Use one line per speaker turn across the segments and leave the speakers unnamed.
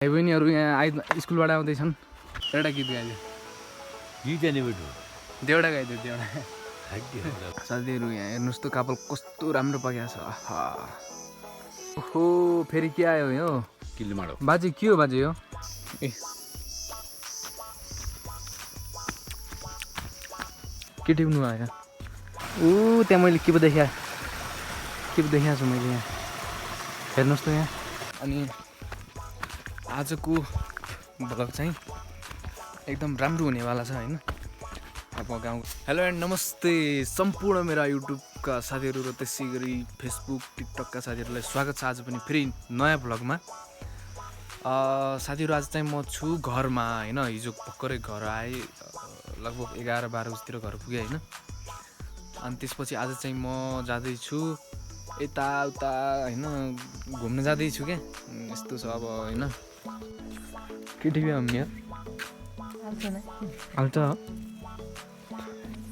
भाइ बहिनीहरू यहाँ स्कुलबाट आउँदैछन्। एउटा गीत गाइदियो।
गीत एनिमेट हो।
देउडा गाइदियो देउडा। साथीहरू यहाँ हेर्नुहोस् त कापल कस्तो राम्रो पाकेको छ। ओहो फेरि के आयो यो
किल्लीमाडो
बाजे के हो बाजे यो? ए के टिप्नु आयो? ऊ त्यहाँ मैले के पो देखाएको छु मैले यहाँ हेर्नुहोस् त यहाँ। अनि आजको भ्लग चाहिँ एकदम राम्रो हुनेवाला छ होइन। अब गाउँ हेलो एन्ड नमस्ते सम्पूर्ण मेरा युट्युबका साथीहरू र त्यसै गरी फेसबुक टिकटकका साथीहरूलाई स्वागत छ आज पनि फेरि नयाँ भ्लगमा। साथीहरू आज चाहिँ म छु घरमा होइन। हिजो भर्खरै घर आएँ, लगभग 11-12 बजीतिर घर पुगेँ होइन। अनि त्यसपछि आज चाहिँ म जाँदैछु यताउता होइन, घुम्न जाँदैछु क्या। यस्तो छ अब होइन। के टिभी मम्मी हाल्छ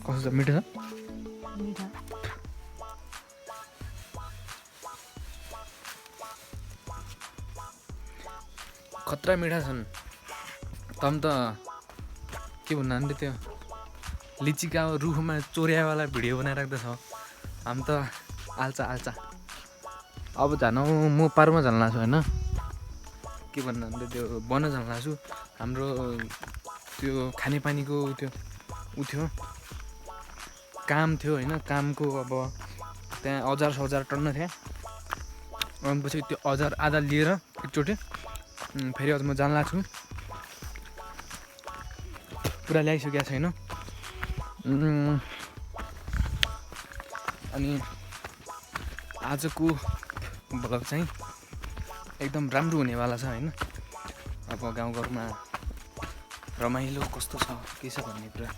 कस्तो छ? मिठो छ? खतरा मिठा छन्। तम त के भन्नु हामीले त्यो लिचीका रुखमा चोर्यावाला भिडियो बनाइराख्दैछ। हामी त आल्चा अब जानु म पारुमा जान लाग्छु होइन। के भन्नु हामीले त्यो बन्न जान लाग्छु। हाम्रो त्यो खानेपानीको त्यो थियो काम थियो होइन। कामको अब त्यहाँ औजार टन्न थियो। अनि पछि त्यो औजार आधा लिएर एकचोटि फेरि अझ म जान लाग्छु। पुरा ल्याइसकेको छैन। अनि आजको भ्लग चाहिँ एकदम राम्रो हुनेवाला छ होइन। अब गाउँघरमा रमाइलो कस्तो छ के छ भन्ने कुरा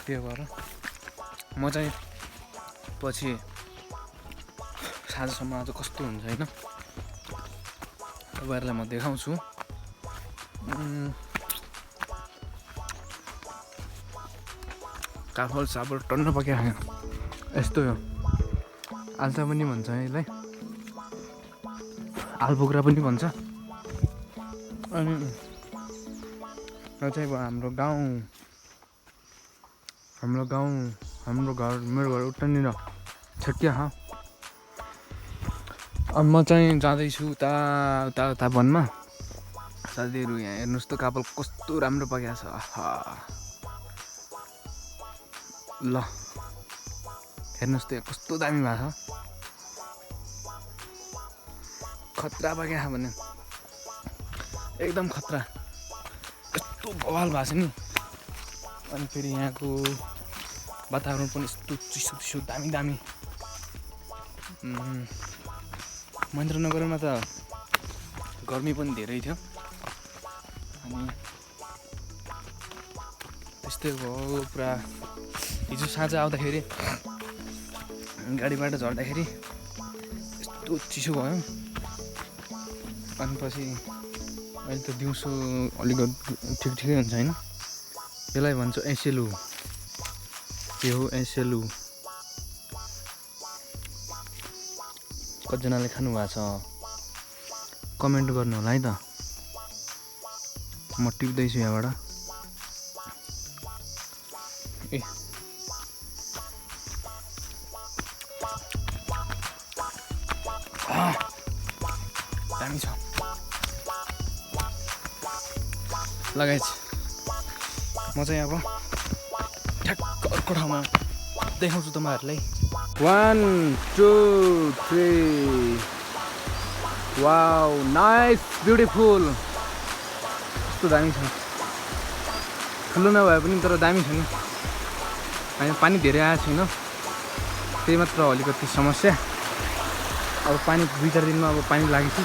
त्यो भएर म चाहिँ पछि साँझसम्म आज कस्तो हुन्छ होइन तपाईँहरूलाई म देखाउँछु। काफल साबल टन्न पक्या यस्तो हो। आल्चा पनि भन्छ यसलाई, आलबोक्रा पनि भन्छ। अनि यो चाहिँ अब हाम्रो घर मेरो घर उतानिर छेकिया। अब म चाहिँ जाँदैछु उता वनमा। साथीहरू यहाँ हेर्नुहोस् त कापल कस्तो राम्रो पाकेको छ। ल हेर्नुहोस् त कस्तो दामी भएको छ। खतरा पाकेको छ भने एकदम खतरा, यस्तो बवाल भएको छ नि। अनि फेरि यहाँको वातावरण पनि यस्तो चिसो दामी। महेन्द्रनगरमा त गर्मी पनि धेरै थियो। अनि त्यस्तै भयो पुरा। हिजो साँझ आउँदाखेरि गाडीबाट झर्दाखेरि यस्तो चिसो भयो। अनि पछि अहिले त दिउँसो अलिकति ठिकै हुन्छ होइन। यसलाई भन्छ एसेलु। के हो एसेलु? कतिजनाले खानुभएको छ कमेन्ट गर्नु होला है त। म टिप्दैछु यहाँबाट। ए दामी छ लगाएछ। म चाहिँ अब ठ्याक्क अर्को ठाउँमा देखाउँछु तपाईँहरूलाई। 1 2 3 वाउ नाइस ब्युटिफुल। कस्तो दामी छ। ठुलो नभए पनि तर दामी छ नि। होइन पानी धेरै आएको छैन, त्यही मात्र अलिकति समस्या। अब पानी 2-4 दिनमा अब पानी लागेपछि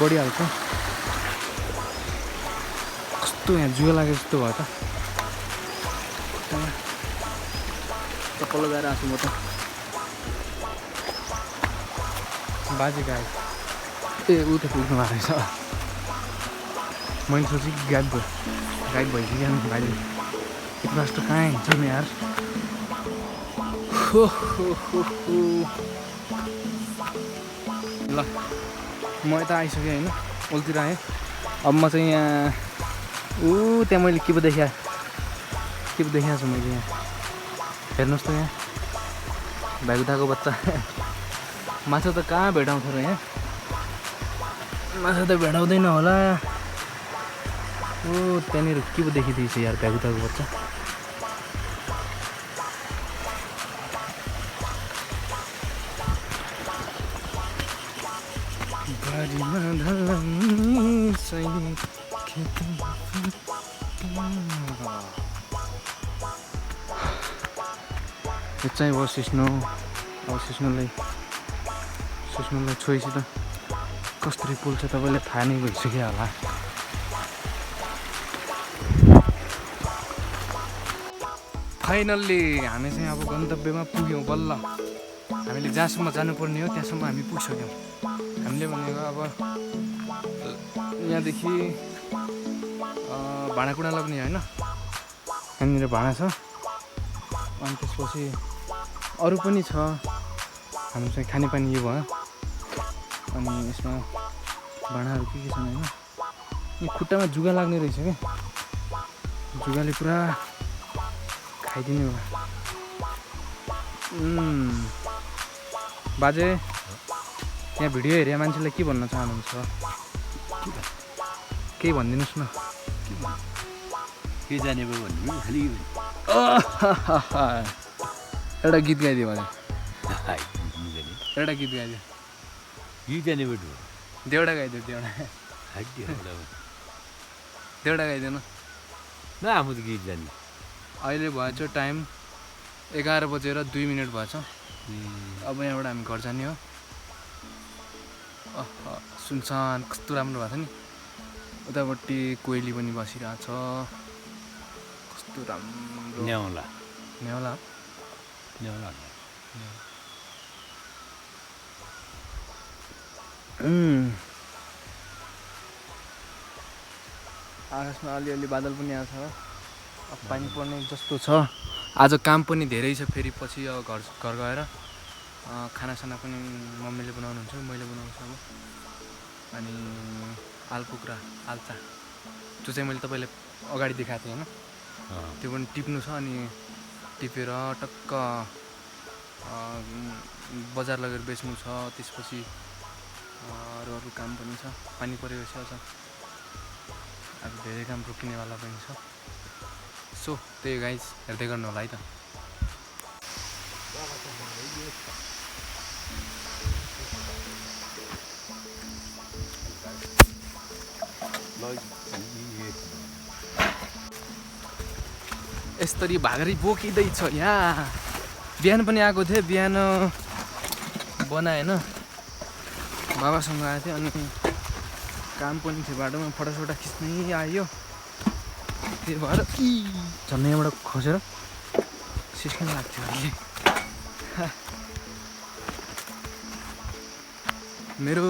बढिहाल्छ। कस्तो यहाँ जुवा लागे जस्तो भयो त। चप्पल लगाएर आएको छु म त। बाजे गाई ए ऊ त पुग्नु भएको रहेछ। मैले सोचेँ कि गाइड भइसक्यो बाजे। यति फास्ट कहाँ हिँड्छ नि यार। ल म यता आइसकेँ होइन ओल्तिर आएँ अब म चाहिँ यहाँ त्यहाँ मैले के पो देखाएको छु मैले यहाँ हेर्नुहोस् त यहाँ भ्यागुताको बच्चा माछा त कहाँ भेटाउँछ र यहाँ माछा त भेटाउँदैन होला त्यहाँनिर के पो देखिदिएछ यार भ्यागुताको बच्चा यो चाहिँ भयो सिस्नो अब सिस्नोलाई छोएपछि त कसरी पोल्छ तपाईँलाई थाहा नै भइसक्यो होला फाइनल्ली हामी चाहिँ अब गन्तव्यमा पुग्यौँ बल्ल हामीले जहाँसम्म जानुपर्ने हो त्यहाँसम्म हामी पुगिसक्यौँ हामीले भनेको अब यहाँदेखि भाँडाकुँडा लग्ने होइन यहाँनिर भाँडा छ अनि त्यसपछि अरू पनि छ हाम्रो चाहिँ खानेपानी यो भयो अनि यसमा भाँडाहरू के छन् होइन यो खुट्टामा जुगा लाग्ने रहेछ क्या जुगाले पुरा खाइदिने भयो बाजे यहाँ भिडियो हेरेर मान्छेलाई के भन्न चाहनुहुन्छ केही भनिदिनुहोस् न
के जाने भयो भन्नु खालि
एउटा गीत गाइदियो भने एउटा गीत गाइदियो
गीत जाने बेटु
देउडा गाइदियो देउडा गाइदिएन
न आफू त गीत जाने
अहिले भएछ टाइम 11:02 भएछ अब यहाँबाट हामी घर जाने हो सुनसान कस्तो राम्रो भएको छ नि उतापट्टि कोइली पनि बसिरहेछ कस्तो राम्रो
न्याउला
न्याउला आकाशमा अलिअलि बादल पनि आएको छ अब पानी पर्ने जस्तो छ आज काम पनि धेरै छ फेरि पछि अब घर गएर खानासाना पनि मम्मीले बनाउनुहुन्छ मैले बनाउँछु अब अनि आलकुखुरा आल्चा त्यो चाहिँ मैले तपाईँलाई अगाडि देखाएको थिएँ होइन त्यो पनि टिप्नु छ अनि टिपेर टक्क बजार लगेर बेच्नु छ त्यसपछि अरू काम पनि छ पानी परेपछि आज धेरै काम रोकिनेवाला पनि छ सो त्यही गाइज हेर्दै गर्नु होला है त यसरी भागरी बोकिँदैछ यहाँ बिहान पनि आएको थिएँ बिहान बनाएन बाबासँग आएको थिएँ अनि काम पनि थियो बाटोमा फोटासोटा खिच्नै आयो त्यही भएर झन् यहाँबाट खोजेर सिस्किन लाग्थ्यो अहिले मेरो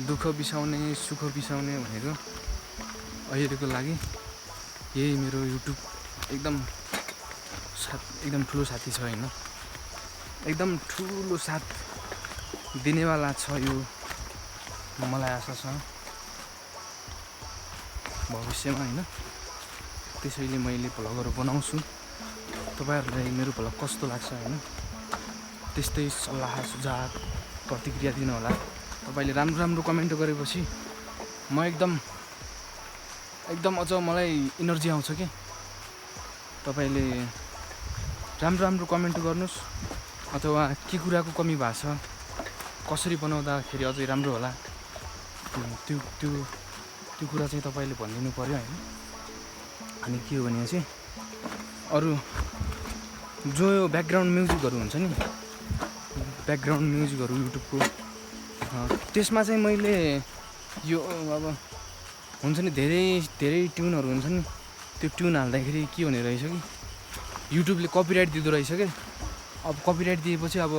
दुःख बिसाउने सुख बिसाउने भनेको अहिलेको लागि यही मेरो युट्युब एकदम ठुलो साथी छ होइन एकदम ठुलो साथ दिनेवाला छ यो मलाई आशा छ भविष्यमा होइन त्यसैले मैले भ्लगहरू बनाउँछु तपाईँहरूलाई मेरो भ्लग कस्तो लाग्छ होइन त्यस्तै सल्लाह सुझाव प्रतिक्रिया दिनु होला तपाईँले राम्रो कमेन्ट गरेपछि म एकदम अझ मलाई इनर्जी आउँछ कि तपाईँले राम्रो कमेन्ट गर्नुहोस् अथवा के कुराको कमी भएको छ कसरी बनाउँदाखेरि अझै राम्रो होला त्यो कुरा चाहिँ तपाईँले भनिदिनु पर्यो होइन अनि के हो भने चाहिँ अरू जो यो ब्याकग्राउन्ड म्युजिकहरू हुन्छ नि ब्याकग्राउन्ड म्युजिकहरू युट्युबको त्यसमा चाहिँ मैले यो अब हुन्छ नि धेरै ट्युनहरू हुन्छ नि त्यो ट्युन हाल्दाखेरि के हुने रहेछ कि युट्युबले कपिराइट दिँदो रहेछ क्या अब कपिराइट दिएपछि अब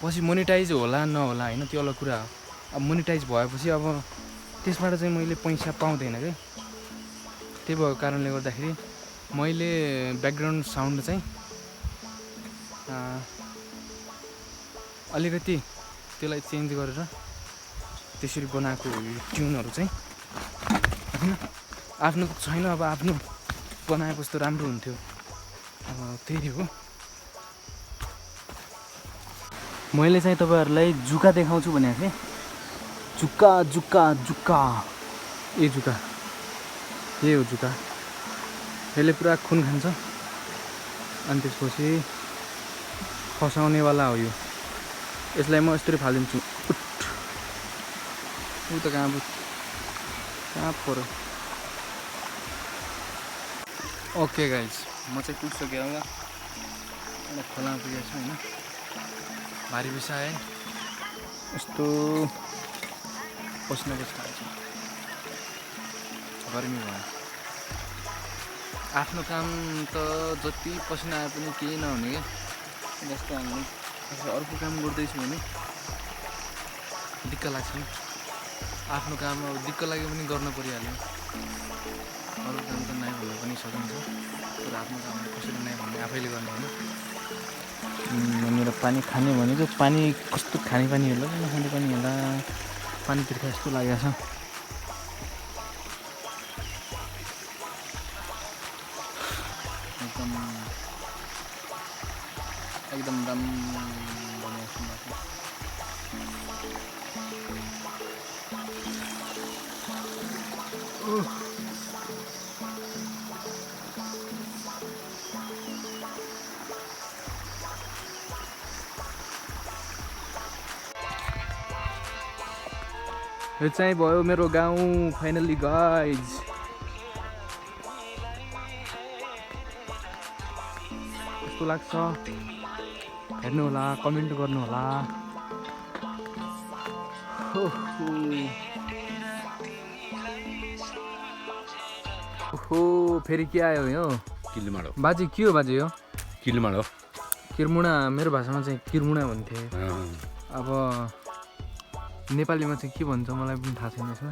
पछि मोनेटाइज होला नहोला होइन त्यो अलग कुरा हो अब मोनेटाइज भएपछि अब त्यसबाट चाहिँ मैले पैसा पाउँदैन क्या त्यही भएको कारणले गर्दाखेरि मैले ब्याकग्राउन्ड साउन्ड चाहिँ अलिकति त्यसलाई चेन्ज गरेर त्यसरी बनाएको यो ट्युनहरू चाहिँ होइन आफ्नो छैन अब आफ्नो बनाएको जस्तो राम्रो हुन्थ्यो अब त्यही हो। मैले चाहिँ तपाईँहरूलाई जुका देखाउँछु भनेको थिएँ जुका जुका जुका ए जुका यही हो जुका यसले पुरा खुन खान्छ अनि त्यसपछि फसाउनेवाला हो यो यसलाई म यस्तरी फालिदिन्छु ऊ त कहाँ पऱ्यो। ओके गाइज म चाहिँ पुगिसकेँ होला एउटा खोलामा पुगेको छु होइन भारी बिसाएँ यस्तो पसिना बस्नु गर्मी भयो। आफ्नो काम त जति पसिना आए पनि केही नहुने क्या जस्तो हामीले अर्को काम गर्दैछु भने दिक्क लाग्छ नि आफ्नो काम अब दिक्क लाग्यो भने गर्न परिहाल्यो अरू काम त नै भन्न पनि सकिन्छ तर आफ्नो काम कसरी नै भन्ने आफैले गर्ने होइन। मेरो पानी खाने भनेको पानी कस्तो खाने पानी होला नखाने पानी होला पानी तिर्खा जस्तो लागेको छ। एकदम राम्रो मौसम भएको यो चाहिँ भयो मेरो गाउँ फाइनली गाइज। कस्तो लाग्छ हेर्नु होला कमेन्ट गर्नु होला। ओहो फेरि के आयो यो
किलमाडो
बाजे के हो बाजे यो
किलमाडो
किरमुना मेरो भाषामा चाहिँ किरमुना भन्थे अब नेपालीमा चाहिँ के भन्छ मलाई पनि थाहा छैन यसमा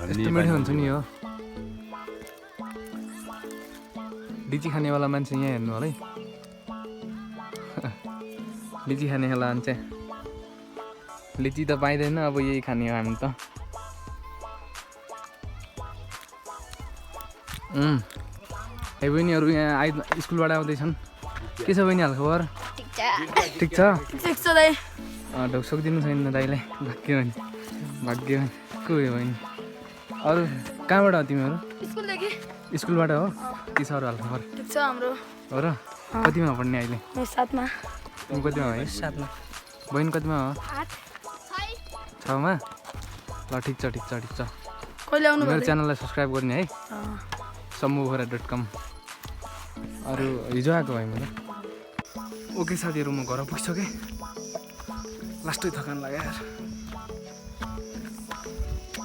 यस्तो मिठो हुन्छ नि यो लिची खानेवाला मान्छे यहाँ हेर्नु होला है लिची खानेवाला मान्छे लिची त पाइँदैन अब यही खाने हो हामी त। बहिनीहरू यहाँ स्कुलबाट आउँदैछन् के छ बहिनी हालखबर ठिक छ ढोकसोक दिनु छैन दाइलाई भाग्यो भने को हो बहिनी अरू कहाँबाट हो तिमीहरू स्कुलबाट हो के छ अरू हालखबर हो र कतिमा पढ्ने अहिले
7मा
तिमी कतिमा है 7मा बहिनी कतिमा हो 6मा ल ठिक छ मेरो च्यानललाई सब्सक्राइब गर्ने है sammuhora.com अरू हिजो आएको भाइ मलाई। ओके साथीहरू म घर पुगिसकेँ लास्टै थकान लाग्यो यार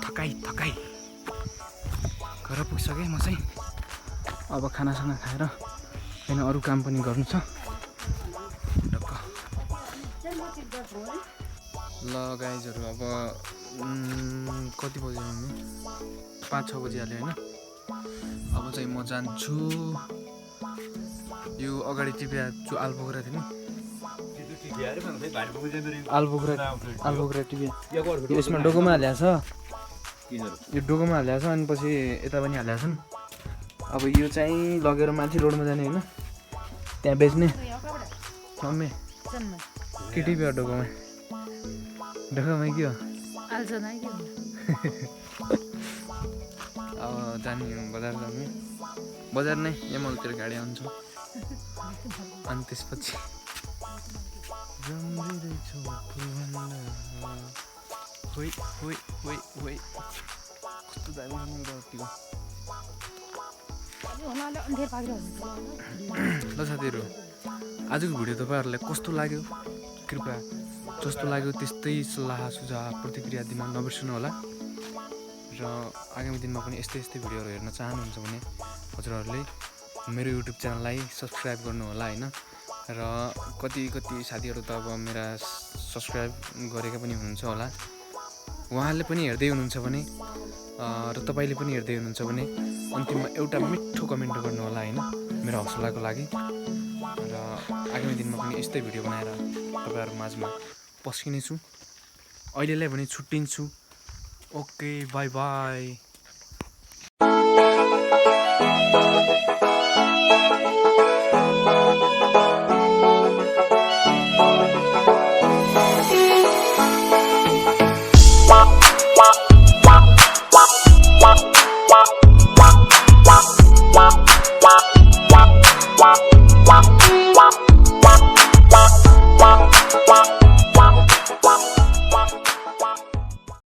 थकाइ घर पुगिसकेँ म चाहिँ अब खानासाना खाएर होइन अरू काम पनि गर्नु छ ढक्क। ल गाइजहरू अब कति बज्यो मम्मी 5-6 बजिहाल्यो होइन अब चाहिँ म जान्छु यो अगाडि टिपिया आलपोखरा थियो नि आलपोखरा टिपिया यसमा डोकोमा हालेको छ यो डोकोमा हालेको छ अनि पछि यता पनि हालेको छन्। अब यो चाहिँ लगेर माथि रोडमा जाने होइन त्यहाँ बेच्ने मम्मी के टिप्यो डोकोमा के हो अब जाने बजार नै यमलतिर गाडी आउँछ अनि त्यसपछि कस्तो दामी ल साथीहरू आजको भिडियो तपाईँहरूलाई कस्तो लाग्यो कृपया जस्तो लाग्यो त्यस्तै सल्लाह सुझाव प्रतिक्रिया दिन नबिर्सनु होला र आगामी दिनमा पनि यस्तै भिडियोहरू हेर्न चाहनुहुन्छ भने हजुरहरूले मेरो युट्युब च्यानललाई सब्सक्राइब गर्नु होला होइन र कति साथीहरू त अब मेरा सब्सक्राइब गरेका पनि हुनुहुन्छ होला उहाँहरूले पनि हेर्दै हुनुहुन्छ भने र तपाईँले पनि हेर्दै हुनुहुन्छ भने अन्तिममा एउटा मिठो कमेन्ट गर्नु होला होइन मेरो हौसलाको लागि र आगामी दिनमा पनि यस्तै भिडियो बनाएर तपाईँहरू माझमा पस्किनेछु। अहिलेलाई भने छुट्टिन्छु। Okay by by.